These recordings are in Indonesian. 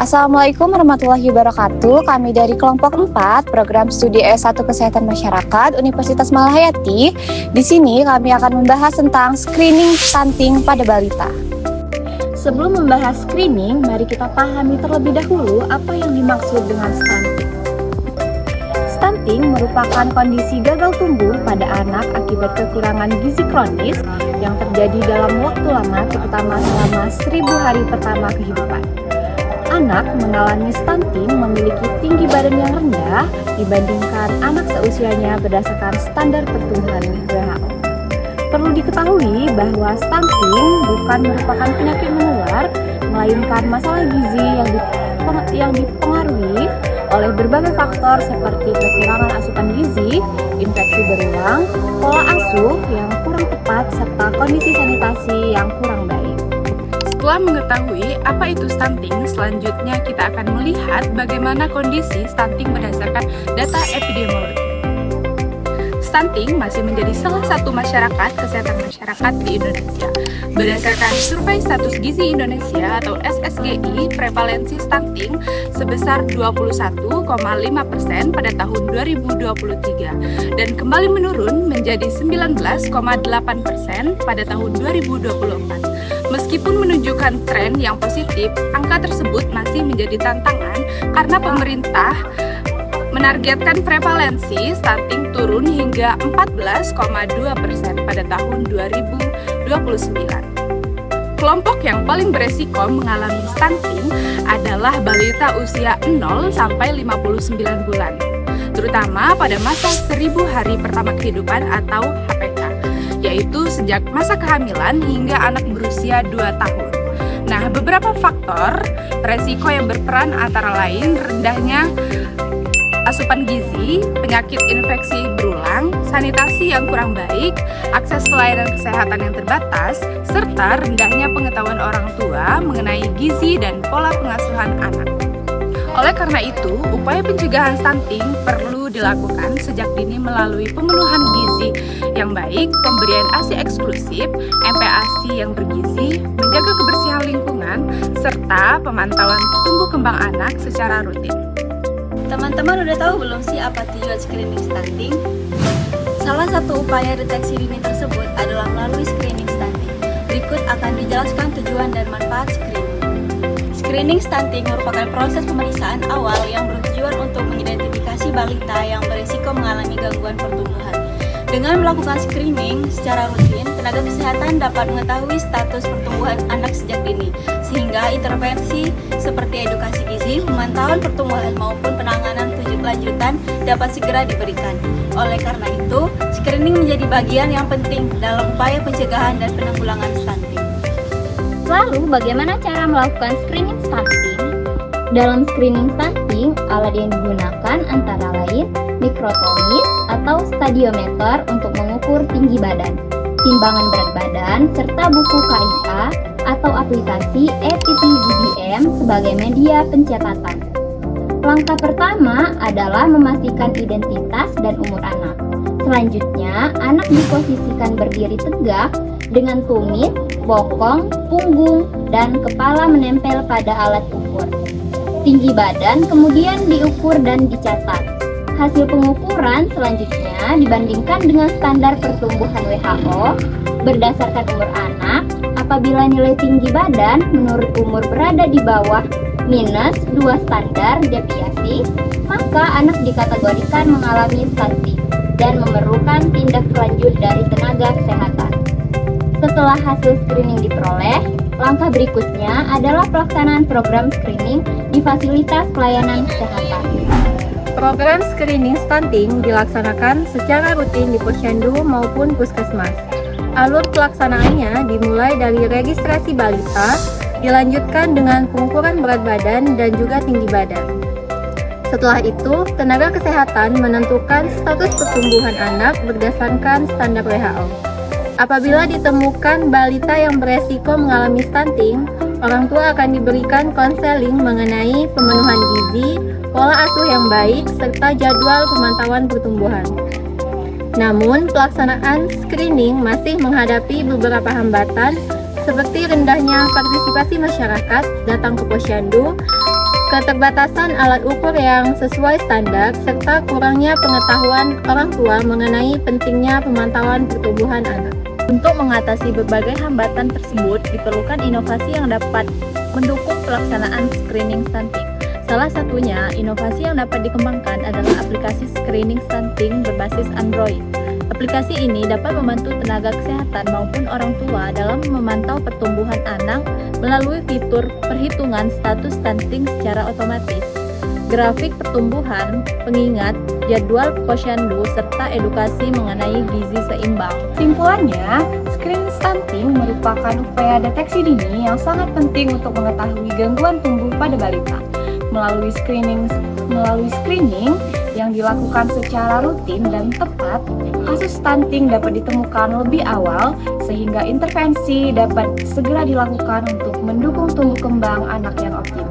Assalamualaikum warahmatullahi wabarakatuh. Kami dari kelompok 4 program studi S1 Kesehatan Masyarakat Universitas Malahayati. Di sini kami akan membahas tentang screening stunting pada balita. Sebelum membahas screening, mari kita pahami terlebih dahulu apa yang dimaksud dengan stunting. Stunting merupakan kondisi gagal tumbuh pada anak akibat kekurangan gizi kronis yang terjadi dalam waktu lama, terutama selama 1000 hari pertama kehidupan. Anak mengalami stunting memiliki tinggi badan yang rendah dibandingkan anak seusianya berdasarkan standar pertumbuhan WHO. Perlu diketahui bahwa stunting bukan merupakan penyakit menular, melainkan masalah gizi yang dipengaruhi oleh berbagai faktor seperti kekurangan asupan gizi, infeksi berulang, pola asuh yang kurang tepat, serta kondisi sanitasi yang kurang baik. Setelah mengetahui apa itu stunting, selanjutnya kita akan melihat bagaimana kondisi stunting berdasarkan data epidemiologi. Stunting masih menjadi salah satu masyarakat kesehatan masyarakat di Indonesia. Berdasarkan Survei Status Gizi Indonesia atau SSGI, prevalensi stunting sebesar 21,5% pada tahun 2023 dan kembali menurun menjadi 19,8% pada tahun 2024. Meskipun menunjukkan tren yang positif, angka tersebut masih menjadi tantangan karena pemerintah menargetkan prevalensi stunting turun hingga 14,2% pada tahun 2029. Kelompok yang paling beresiko mengalami stunting adalah balita usia 0 sampai 59 bulan, terutama pada masa 1000 hari pertama kehidupan atau HPK, yaitu sejak masa kehamilan hingga anak berusia 2 tahun. Nah, beberapa faktor resiko yang berperan antara lain rendahnya asupan gizi, penyakit infeksi berulang, sanitasi yang kurang baik, akses pelayanan kesehatan yang terbatas, serta rendahnya pengetahuan orang tua mengenai gizi dan pola pengasuhan anak. Oleh karena itu, upaya pencegahan stunting perlu dilakukan sejak dini melalui pemenuhan gizi yang baik, pemberian ASI eksklusif, MPASI yang bergizi, menjaga kebersihan lingkungan, serta pemantauan tumbuh kembang anak secara rutin. Teman-teman udah tahu belum sih apa tujuan screening stunting? Salah satu upaya deteksi dini tersebut adalah melalui screening stunting. Berikut akan dijelaskan tujuan dan manfaat screening. Screening stunting merupakan proses pemeriksaan awal yang bertujuan untuk mengidentifikasi balita yang berisiko mengalami gangguan pertumbuhan. Dengan melakukan screening secara rutin, tenaga kesehatan dapat mengetahui status pertumbuhan anak sejak dini, sehingga intervensi seperti edukasi gizi, pemantauan pertumbuhan maupun penanganan lanjutan dapat segera diberikan. Oleh karena itu, screening menjadi bagian yang penting dalam upaya pencegahan dan penanggulangan stunting. Lalu, bagaimana cara melakukan screening stunting? Dalam screening stunting, alat yang digunakan antara lain mikrotomis atau stadiometer untuk mengukur tinggi badan, timbangan berat badan, serta buku KIA atau aplikasi EPP-GBM sebagai media pencatatan. Langkah pertama adalah memastikan identitas dan umur anak. Selanjutnya, anak diposisikan berdiri tegak dengan tumit, bokong, punggung, dan kepala menempel pada alat ukur. Tinggi badan kemudian diukur dan dicatat. Hasil pengukuran selanjutnya dibandingkan dengan standar pertumbuhan WHO berdasarkan umur anak. Apabila nilai tinggi badan menurut umur berada di bawah minus 2 standar deviasi, maka anak dikategorikan mengalami stunting dan memerlukan tindak lanjut dari tenaga kesehatan. Setelah hasil screening diperoleh, langkah berikutnya adalah pelaksanaan program screening di fasilitas pelayanan kesehatan. Program screening stunting dilaksanakan secara rutin di posyandu maupun puskesmas. Alur pelaksanaannya dimulai dari registrasi balita, dilanjutkan dengan pengukuran berat badan dan juga tinggi badan. Setelah itu, tenaga kesehatan menentukan status pertumbuhan anak berdasarkan standar WHO. Apabila ditemukan balita yang beresiko mengalami stunting, orang tua akan diberikan konseling mengenai pemenuhan gizi, pola asuh yang baik, serta jadwal pemantauan pertumbuhan. Namun, pelaksanaan screening masih menghadapi beberapa hambatan seperti rendahnya partisipasi masyarakat datang ke posyandu, keterbatasan alat ukur yang sesuai standar, serta kurangnya pengetahuan orang tua mengenai pentingnya pemantauan pertumbuhan anak. Untuk mengatasi berbagai hambatan tersebut, diperlukan inovasi yang dapat mendukung pelaksanaan screening stunting. Salah satunya, inovasi yang dapat dikembangkan adalah aplikasi screening stunting berbasis Android. Aplikasi ini dapat membantu tenaga kesehatan maupun orang tua dalam memantau pertumbuhan anak melalui fitur perhitungan status stunting secara otomatis, grafik pertumbuhan, pengingat, jadwal posyandu, serta edukasi mengenai gizi seimbang. Simpulannya, screening stunting merupakan upaya deteksi dini yang sangat penting untuk mengetahui gangguan tumbuh pada balita. Melalui screening yang dilakukan secara rutin dan tepat, kasus stunting dapat ditemukan lebih awal sehingga intervensi dapat segera dilakukan untuk mendukung tumbuh kembang anak yang optimal.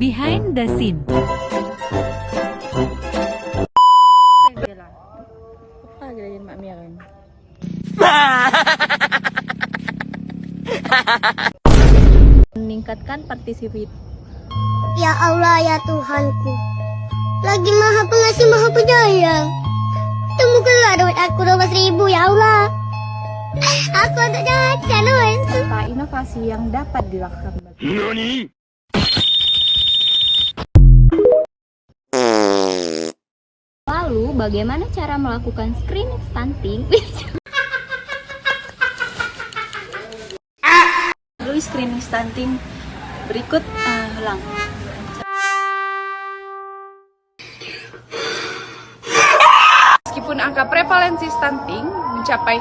Behind the scene. Meningkatkan partisipasi. Ya Allah ya Tuhanku, lagi maha pengasih maha penyayang, temukanlah duit aku 12.000 ya Allah. Aku untuk jajan Serta inovasi yang dapat dilakukan. Lalu, bagaimana cara melakukan screening stunting? Melalui screening stunting berikut Meskipun angka prevalensi stunting mencapai